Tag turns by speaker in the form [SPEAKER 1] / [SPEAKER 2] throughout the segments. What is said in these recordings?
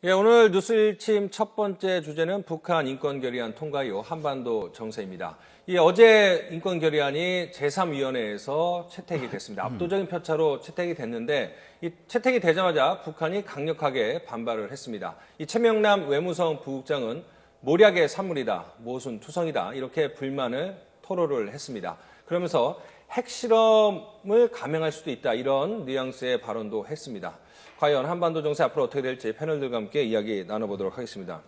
[SPEAKER 1] 예, 오늘 뉴스 일침 첫 번째 주제는 북한 인권 결의안 통과 이후 한반도 정세입니다. 어제 인권 결의안이 제3위원회에서 채택이 됐습니다. 압도적인 표차로 채택이 됐는데 이 채택이 되자마자 북한이 강력하게 반발을 했습니다. 이 최명남 외무성 부국장은 모략의 산물이다, 모순투성이다 이렇게 불만을 토로를 했습니다. 그러면서 핵실험을 감행할 수도 있다 이런 뉘앙스의 발언도 했습니다. 과연 한반도 정세 앞으로 어떻게 될지 패널들과 함께 이야기 나눠보도록 하겠습니다.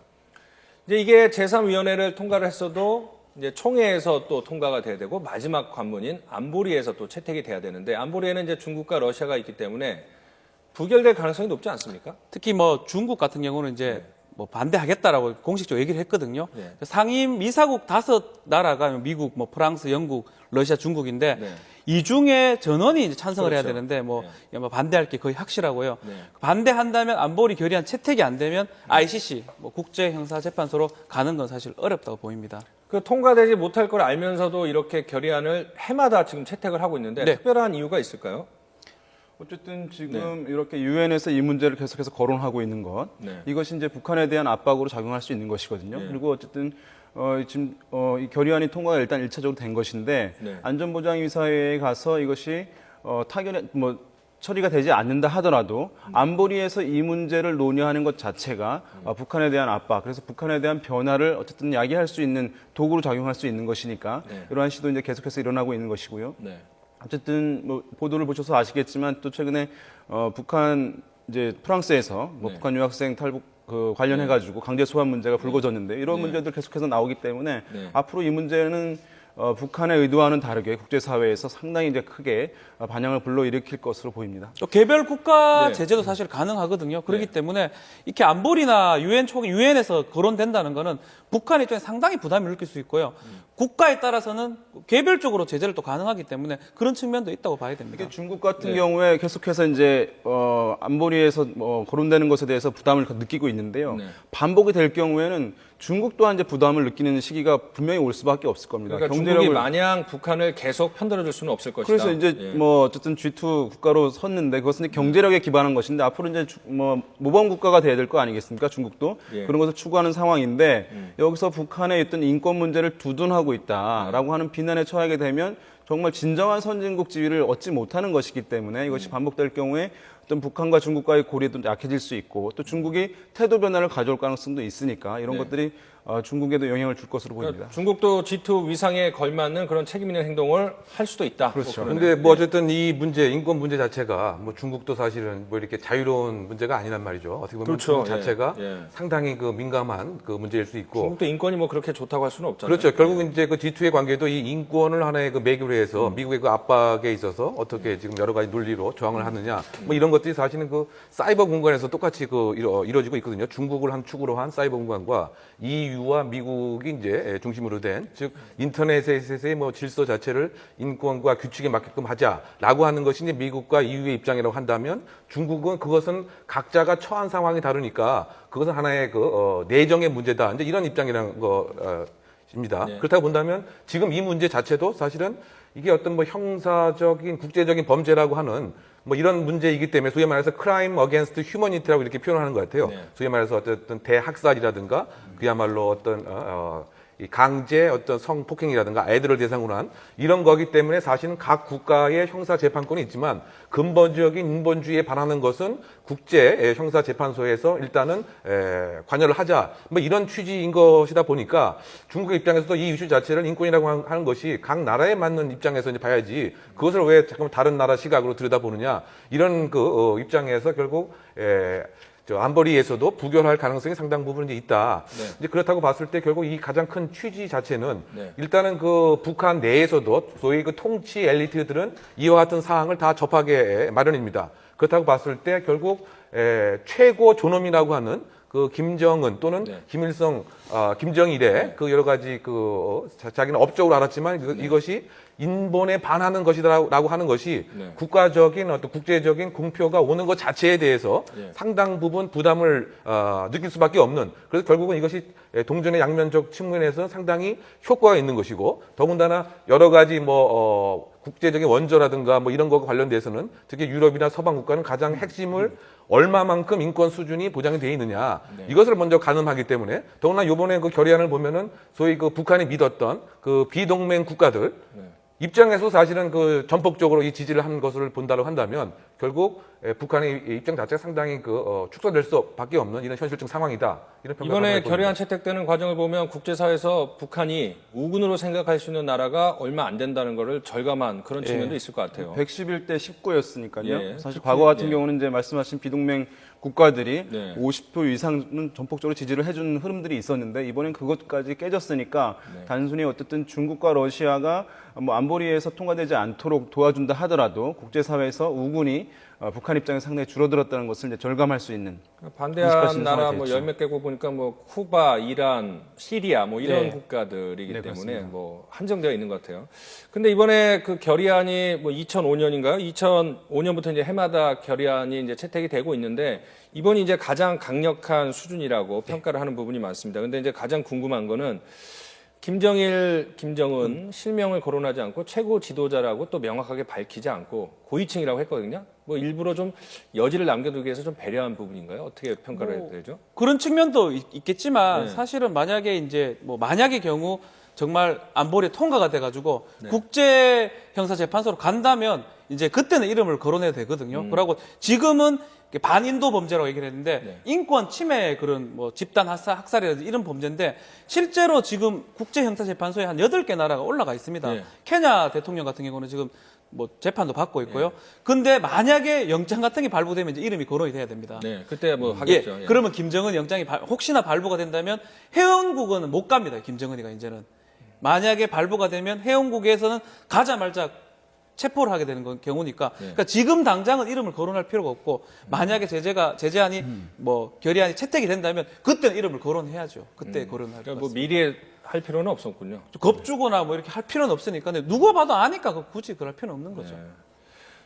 [SPEAKER 1] 이게 제3위원회를 통과를 했어도 이제 총회에서 또 통과가 돼야 되고 마지막 관문인 안보리에서 또 채택이 돼야 되는데 안보리에는 이제 중국과 러시아가 있기 때문에 부결될 가능성이 높지 않습니까?
[SPEAKER 2] 특히 중국 같은 경우는 이제 반대하겠다라고 공식적으로 얘기를 했거든요.
[SPEAKER 1] 네.
[SPEAKER 2] 상임 이사국 5나라가 미국, 프랑스, 영국, 러시아, 중국인데
[SPEAKER 1] 네.
[SPEAKER 2] 이 중에 전원이 이제 찬성을 해야
[SPEAKER 1] 그렇죠.
[SPEAKER 2] 되는데 반대할 게 거의 확실하고요.
[SPEAKER 1] 네.
[SPEAKER 2] 반대한다면 안보리 결의안 채택이 안 되면 ICC 국제형사재판소로 가는 건 사실 어렵다고 보입니다.
[SPEAKER 1] 그 통과되지 못할 걸 알면서도 이렇게 결의안을 해마다 지금 채택을 하고 있는데
[SPEAKER 2] 네.
[SPEAKER 1] 특별한 이유가 있을까요?
[SPEAKER 3] 어쨌든 지금 이렇게 유엔에서 이 문제를 계속해서 거론하고 있는 것,
[SPEAKER 1] 네.
[SPEAKER 3] 이것이 이제 북한에 대한 압박으로 작용할 수 있는 것이거든요.
[SPEAKER 1] 네.
[SPEAKER 3] 그리고 어쨌든 지금 이 결의안이 통과가 일단 1차적으로 된 것인데
[SPEAKER 1] 네.
[SPEAKER 3] 안전보장이사회에 가서 이것이 타결에 처리가 되지 않는다 하더라도 안보리에서 이 문제를 논의하는 것 자체가 북한에 대한 압박, 그래서 북한에 대한 변화를 어쨌든 야기할 수 있는 도구로 작용할 수 있는 것이니까
[SPEAKER 1] 네.
[SPEAKER 3] 이러한 시도 이제 계속해서 일어나고 있는 것이고요.
[SPEAKER 1] 네.
[SPEAKER 3] 어쨌든 보도를 보셔서 아시겠지만 또 최근에 북한 이제 프랑스에서
[SPEAKER 1] 네.
[SPEAKER 3] 북한 유학생 탈북 관련해 가지고 강제 소환 문제가 불거졌는데 이런
[SPEAKER 1] 네.
[SPEAKER 3] 문제들 계속해서 나오기 때문에
[SPEAKER 1] 네.
[SPEAKER 3] 앞으로 이 문제는 북한의 의도와는 다르게 국제사회에서 상당히 이제 크게 반향을 불러일으킬 것으로 보입니다.
[SPEAKER 2] 또 개별 국가
[SPEAKER 1] 네.
[SPEAKER 2] 제재도 사실 가능하거든요. 그렇기
[SPEAKER 1] 네.
[SPEAKER 2] 때문에 이렇게 안보리나 유엔에서 거론된다는 거는 북한 입장에 상당히 부담을 느낄 수 있고요. 국가에 따라서는 개별적으로 제재를 또 가능하기 때문에 그런 측면도 있다고 봐야 됩니다.
[SPEAKER 3] 이게 중국 같은
[SPEAKER 1] 네.
[SPEAKER 3] 경우에 계속해서 이제 안보리에서 거론되는 것에 대해서 부담을 느끼고 있는데요.
[SPEAKER 1] 네.
[SPEAKER 3] 반복이 될 경우에는 중국 또한 이제 부담을 느끼는 시기가 분명히 올 수밖에 없을 겁니다.
[SPEAKER 1] 그러니까 중국이 마냥 북한을 계속 편들어줄 수는 없을 것이다.
[SPEAKER 3] 그래서 이제
[SPEAKER 1] 예.
[SPEAKER 3] 어쨌든 G2 국가로 섰는데 그것은 이제 경제력에 기반한 것인데 앞으로 이제 모범 국가가 돼야 될 거 아니겠습니까? 중국도
[SPEAKER 1] 예.
[SPEAKER 3] 그런 것을 추구하는 상황인데 여기서 북한의 어떤 인권 문제를 두둔하고 있다라고 하는 비난에 처하게 되면 정말 진정한 선진국 지위를 얻지 못하는 것이기 때문에 이것이 반복될 경우에 어떤 북한과 중국과의 고리도 약해질 수 있고 또 중국이 태도 변화를 가져올 가능성도 있으니까 이런
[SPEAKER 1] 네.
[SPEAKER 3] 것들이 중국에도 영향을 줄 것으로 보입니다.
[SPEAKER 1] 중국도 G2 위상에 걸맞는 그런 책임 있는 행동을 할 수도 있다.
[SPEAKER 3] 그렇죠.
[SPEAKER 4] 근데 어쨌든 이 문제, 인권 문제 자체가 중국도 사실은 이렇게 자유로운 문제가 아니란 말이죠. 어떻게 보면
[SPEAKER 1] 그렇죠.
[SPEAKER 4] 중국 자체가
[SPEAKER 1] 예.
[SPEAKER 4] 상당히 민감한 문제일 수 있고.
[SPEAKER 1] 중국도 인권이 그렇게 좋다고 할 수는 없잖아요.
[SPEAKER 4] 그렇죠. 결국 이제 G2의 관계도 이 인권을 하나의 매개로 해서 미국의 압박에 있어서 어떻게 지금 여러 가지 논리로 저항을 하느냐. 이런 것들이 사실은 사이버 공간에서 똑같이 이루어지고 있거든요. 중국을 한 축으로 한 사이버 공간과 EU와 미국이 이제 중심으로 된, 즉 인터넷에서의 질서 자체를 인권과 규칙에 맞게끔 하자라고 하는 것이 이제 미국과 EU의 입장이라고 한다면 중국은 그것은 각자가 처한 상황이 다르니까 그것은 하나의 내정의 문제다. 이제 이런 입장이라는 것입니다.
[SPEAKER 1] 네.
[SPEAKER 4] 그렇다고 본다면 지금 이 문제 자체도 사실은 이게 어떤 형사적인 국제적인 범죄라고 하는 이런 문제이기 때문에 소위 말해서 crime against humanity라고 이렇게 표현하는 것 같아요.
[SPEAKER 1] 네.
[SPEAKER 4] 소위 말해서 어떤 대학살이라든가 그야말로 어떤 이 강제 어떤 성폭행이라든가 아이들을 대상으로 한 이런 거기 때문에 사실은 각 국가의 형사 재판권이 있지만 근본적인 인본주의에 반하는 것은 국제 형사 재판소에서 일단은 관여를 하자 이런 취지인 것이다 보니까 중국의 입장에서도 이 이슈 자체를 인권이라고 하는 것이 각 나라에 맞는 입장에서 이제 봐야지 그것을 왜 잠깐 다른 나라 시각으로 들여다보느냐 이런 입장에서 결국 안보리에서도 부결할 가능성이 상당 부분 이제 있다.
[SPEAKER 1] 네.
[SPEAKER 4] 이제 그렇다고 봤을 때 결국 이 가장 큰 취지 자체는
[SPEAKER 1] 네.
[SPEAKER 4] 일단은 북한 내에서도 소위 통치 엘리트들은 이와 같은 사항을 다 접하게 마련입니다. 그렇다고 봤을 때 결국 최고 존엄이라고 하는 김정은 또는
[SPEAKER 1] 네.
[SPEAKER 4] 김일성, 김정일의 여러 가지 자기는 업적으로 알았지만 이것이 인본에 반하는 것이다라고 하는 것이
[SPEAKER 1] 네.
[SPEAKER 4] 국가적인 어떤 국제적인 공표가 오는 것 자체에 대해서
[SPEAKER 1] 네.
[SPEAKER 4] 상당 부분 부담을 느낄 수밖에 없는 그래서 결국은 이것이 동전의 양면적 측면에서 상당히 효과가 있는 것이고 더군다나 여러 가지 국제적인 원조라든가 뭐 이런 거와 관련돼서는 특히 유럽이나 서방 국가는 가장 핵심을 얼마만큼 인권 수준이 보장이 돼 있느냐 이것을 먼저 가늠하기 때문에 더구나 이번에 그 결의안을 보면은 소위 그 북한이 믿었던 그 비동맹 국가들 입장에서 사실은 그 전폭적으로 이 지지를 한 것을 본다고 한다면 결국 북한의 입장 자체가 상당히 축소될 수밖에 없는 이런 현실적 상황이다. 이런 평가를
[SPEAKER 1] 이번에
[SPEAKER 4] 해봅니다.
[SPEAKER 1] 결의안 채택되는 과정을 보면 국제사회에서 북한이 우군으로 생각할 수 있는 나라가 얼마 안 된다는 것을 절감한 그런 측면도 있을 것 같아요.
[SPEAKER 3] 111대 19였으니까요.
[SPEAKER 1] 예,
[SPEAKER 3] 사실
[SPEAKER 1] 특히,
[SPEAKER 3] 과거 같은
[SPEAKER 1] 예.
[SPEAKER 3] 경우는 이제 말씀하신 비동맹 국가들이
[SPEAKER 1] 네.
[SPEAKER 3] 50표 이상은 전폭적으로 지지를 해준 흐름들이 있었는데 이번엔 그것까지 깨졌으니까 단순히 어쨌든 중국과 러시아가 뭐 안보리에서 통과되지 않도록 도와준다 하더라도 국제사회에서 우군이 북한 입장에 상당히 줄어들었다는 것을 이제 절감할 수 있는
[SPEAKER 1] 반대한
[SPEAKER 3] 인식할 수 있는
[SPEAKER 1] 나라
[SPEAKER 3] 상황이
[SPEAKER 1] 뭐
[SPEAKER 3] 됐죠.
[SPEAKER 1] 열 몇 개국 보니까 뭐 쿠바, 이란, 시리아 뭐 이런
[SPEAKER 3] 네.
[SPEAKER 1] 국가들이기
[SPEAKER 3] 네,
[SPEAKER 1] 때문에
[SPEAKER 3] 그렇습니다.
[SPEAKER 1] 뭐 한정되어 있는 것 같아요. 근데 이번에 그 결의안이 뭐 2005년인가요? 2005년부터 이제 해마다 결의안이 이제 채택이 되고 있는데 이번이 이제 가장 강력한 수준이라고 평가를 하는 부분이 많습니다. 근데 이제 가장 궁금한 거는 김정일, 김정은 실명을 거론하지 않고 최고 지도자라고 또 명확하게 밝히지 않고 고위층이라고 했거든요. 뭐 일부러 좀 여지를 남겨두기 위해서 좀 배려한 부분인가요? 어떻게 평가를 해야 되죠?
[SPEAKER 2] 그런 측면도 있겠지만
[SPEAKER 1] 네.
[SPEAKER 2] 사실은 만약에 이제 뭐 만약의 경우 정말 안보리 통과가 돼가지고
[SPEAKER 1] 네.
[SPEAKER 2] 국제 형사 재판소로 간다면 이제 그때는 이름을 거론해도 되거든요. 그러고 지금은 반인도 범죄라고 얘기를 했는데
[SPEAKER 1] 네.
[SPEAKER 2] 인권 침해 그런 뭐 집단 학살이라든지 이런 범죄인데 실제로 지금 국제 형사 재판소에 한 8개 나라가 올라가 있습니다.
[SPEAKER 1] 네.
[SPEAKER 2] 케냐 대통령 같은 경우는 지금 뭐 재판도 받고 있고요. 근데 만약에 영장 같은 게 발부되면 이제 이름이 거론이 돼야 됩니다.
[SPEAKER 1] 네, 그때 뭐 하겠죠.
[SPEAKER 2] 예,
[SPEAKER 1] 예.
[SPEAKER 2] 그러면 김정은 영장이 혹시나 발부가 된다면 회원국은 못 갑니다. 김정은이가 이제는 만약에 발부가 되면 회원국에서는 가자말자 체포를 하게 되는 경우니까 그러니까 지금 당장은 이름을 거론할 필요가 없고 만약에 제재안이 뭐 결의안이 채택이 된다면 그때는 이름을 거론해야죠. 그때 거론할 것
[SPEAKER 1] 그러니까 뭐
[SPEAKER 2] 같습니다.
[SPEAKER 1] 미리에 할 필요는 없었군요.
[SPEAKER 2] 겁주거나 뭐 이렇게 할 필요는 없으니까 근데 누가 봐도 아니까 굳이 그럴 필요는 없는 거죠.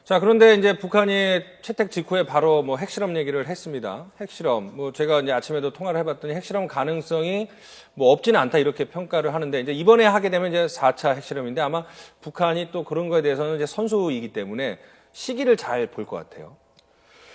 [SPEAKER 1] 자, 그런데 이제 북한이 채택 직후에 바로 뭐 핵실험 얘기를 했습니다. 핵실험. 뭐 제가 이제 아침에도 통화를 해봤더니 핵실험 가능성이 뭐 없지는 않다 이렇게 평가를 하는데 이제 이번에 하게 되면 이제 4차 핵실험인데 아마 북한이 또 그런 거에 대해서는 이제 선수이기 때문에 시기를 잘 볼 것 같아요.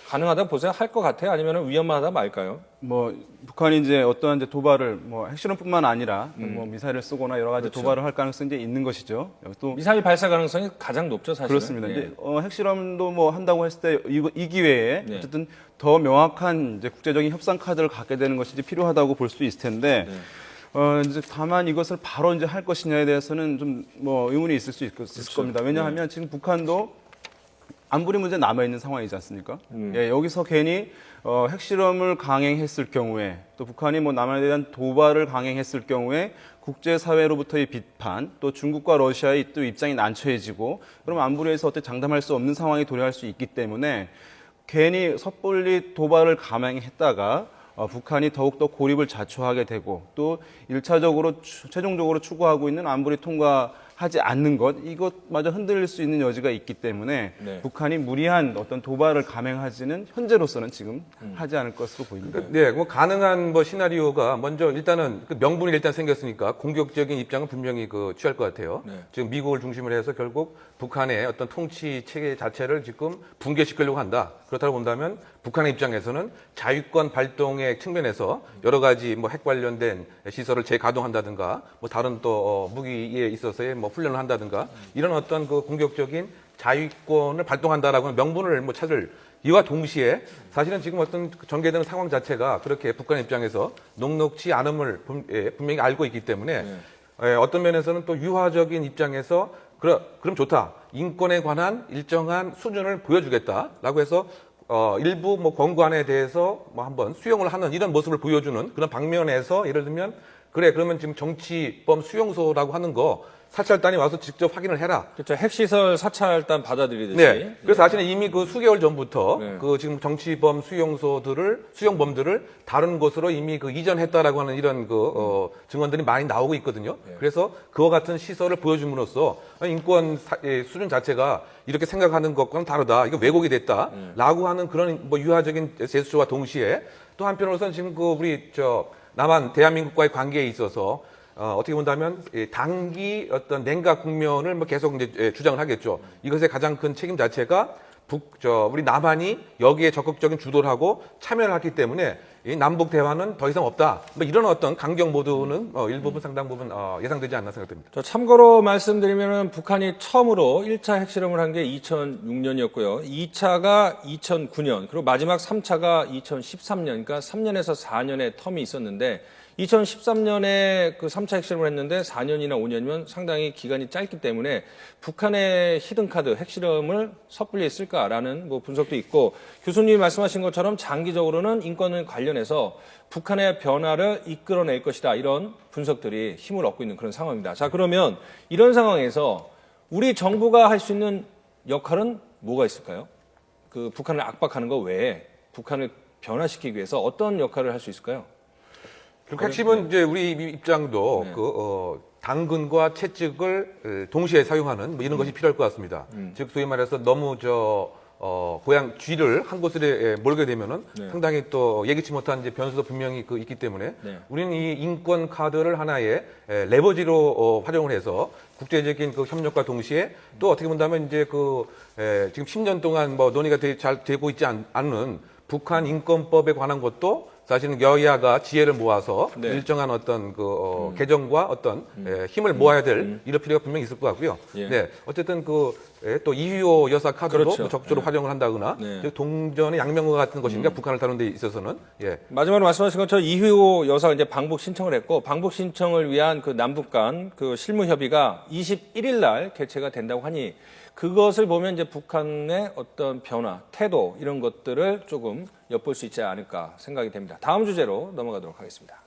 [SPEAKER 1] 가능하다 보세요? 할 것 같아요? 아니면 위험하다 말까요?
[SPEAKER 3] 뭐 북한이 이제 어떠한 이제 도발을 뭐 핵실험뿐만 아니라 뭐 미사일을 쏘거나 여러 가지
[SPEAKER 1] 그렇죠.
[SPEAKER 3] 도발을 할 가능성이 이제 있는 것이죠. 또
[SPEAKER 1] 미사일 발사 가능성이 가장 높죠, 사실은.
[SPEAKER 3] 그렇습니다.
[SPEAKER 1] 예.
[SPEAKER 3] 이제 핵실험도 뭐 한다고 했을 때 이 기회에
[SPEAKER 1] 네.
[SPEAKER 3] 어쨌든 더 명확한 이제 국제적인 협상 카드를 갖게 되는 것이 이제 필요하다고 볼 수 있을 텐데. 이제 다만 이것을 바로 이제 할 것이냐에 대해서는 좀 뭐 의문이 있을 수 있을 겁니다. 왜냐하면 지금 북한도 안보리 문제 남아 있는 상황이지 않습니까? 예, 여기서 괜히 핵실험을 강행했을 경우에 또 북한이 뭐 남한에 대한 도발을 강행했을 경우에 국제사회로부터의 비판 또 중국과 러시아의 또 입장이 난처해지고 그럼 안보리에서 어떻게 장담할 수 없는 상황이 도래할 수 있기 때문에 괜히 섣불리 도발을 감행했다가 북한이 더욱더 고립을 자초하게 되고 또 1차적으로 최종적으로 추구하고 있는 안보리 통과하지 않는 것 이것마저 흔들릴 수 있는 여지가 있기 때문에
[SPEAKER 1] 네.
[SPEAKER 3] 북한이 무리한 어떤 도발을 감행하지는 현재로서는 지금 하지 않을 것으로 보입니다.
[SPEAKER 4] 네, 뭐 가능한 뭐 시나리오가 먼저 일단은 그 명분이 일단 생겼으니까 공격적인 입장은 분명히 취할 것 같아요.
[SPEAKER 1] 네.
[SPEAKER 4] 지금 미국을 중심으로 해서 결국 북한의 어떤 통치 체계 자체를 지금 붕괴시키려고 한다. 그렇다고 본다면 북한의 입장에서는 자유권 발동의 측면에서 여러 가지 뭐 핵 관련된 시설을 재가동한다든가 뭐 다른 또 무기에 있어서의 뭐 훈련을 한다든가 이런 어떤 그 공격적인 자유권을 발동한다라고 하는 명분을 뭐 찾을 이와 동시에 사실은 지금 어떤 전개되는 상황 자체가 그렇게 북한 입장에서 녹록치 않음을 분명히 알고 있기 때문에 어떤 면에서는 또 유화적인 입장에서 그럼 좋다. 인권에 관한 일정한 수준을 보여주겠다라고 해서 일부 뭐 권관에 대해서 뭐 한번 수용을 하는 이런 모습을 보여주는 그런 방면에서 예를 들면 그래 그러면 지금 정치범 수용소라고 하는 거 사찰단이 와서 직접 확인을 해라.
[SPEAKER 1] 그렇죠. 핵시설 사찰단 받아들이듯이.
[SPEAKER 4] 네. 그래서 사실은 이미 그 수개월 전부터
[SPEAKER 1] 네.
[SPEAKER 4] 그 지금 정치범 수용범들을 다른 곳으로 이미 그 이전했다라고 하는 이런 증언들이 많이 나오고 있거든요. 그래서 그와 같은 시설을 보여줌으로써 인권 수준 자체가 이렇게 생각하는 것과는 다르다. 이거 왜곡이 됐다라고 하는 그런 뭐 유화적인 제스처와 동시에 또 한편으로서는 지금 우리 남한 대한민국과의 관계에 있어서 어떻게 본다면 단기 어떤 냉각 국면을 뭐 계속 이제 주장을 하겠죠. 이것의 가장 큰 책임 자체가 우리 남한이 여기에 적극적인 주도를 하고 참여를 했기 때문에 이 남북 대화는 더 이상 없다. 뭐 이런 어떤 강경 모드는 일부분 상당 부분 예상되지 않나 생각됩니다.
[SPEAKER 1] 저 참고로 말씀드리면은 북한이 처음으로 1차 핵실험을 한 게 2006년이었고요. 2차가 2009년, 그리고 마지막 3차가 2013년, 그러니까 3년에서 4년의 텀이 있었는데 2013년에 그 3차 핵실험을 했는데 4년이나 5년이면 상당히 기간이 짧기 때문에 북한의 히든카드 핵실험을 섣불리 했을까라는 뭐 분석도 있고, 교수님이 말씀하신 것처럼 장기적으로는 인권을 관련해서 북한의 변화를 이끌어낼 것이다, 이런 분석들이 힘을 얻고 있는 그런 상황입니다. 자, 그러면 이런 상황에서 우리 정부가 할 수 있는 역할은 뭐가 있을까요? 그 북한을 압박하는 것 외에 북한을 변화시키기 위해서 어떤 역할을 할 수 있을까요?
[SPEAKER 4] 결국 핵심은 이제 우리 입장도 당근과 채찍을 동시에 사용하는 뭐 이런 것이 필요할 것 같습니다. 즉 소위 말해서 너무 고양 쥐를 한 곳에 몰게 되면은 상당히 또 예기치 못한 이제 변수도 분명히 있기 때문에 우리는 이 인권 카드를 하나의 레버지로 활용을 해서 국제적인 그 협력과 동시에 또 어떻게 본다면 이제 지금 10년 동안 뭐 논의가 잘 되고 있지 않는 북한 인권법에 관한 것도 사실은 여야가 지혜를 모아서 일정한 어떤 개정과 어떤 힘을 모아야 될 이런 필요가 분명히 있을 것 같고요. 네, 어쨌든 또 이휘호 여사 카드도
[SPEAKER 1] 그렇죠.
[SPEAKER 4] 적극적으로 활용을 한다거나 즉 동전의 양면과 같은 것인가 북한을 다루는 데 있어서는
[SPEAKER 1] 마지막으로 말씀하신 것처럼 이휘호 여사가 이제 방북 신청을 했고, 방북 신청을 위한 그 남북 간 그 실무 협의가 21일 날 개최가 된다고 하니 그것을 보면 이제 북한의 어떤 변화, 태도 이런 것들을 조금 엿볼 수 있지 않을까 생각이 됩니다. 다음 주제로 넘어가도록 하겠습니다.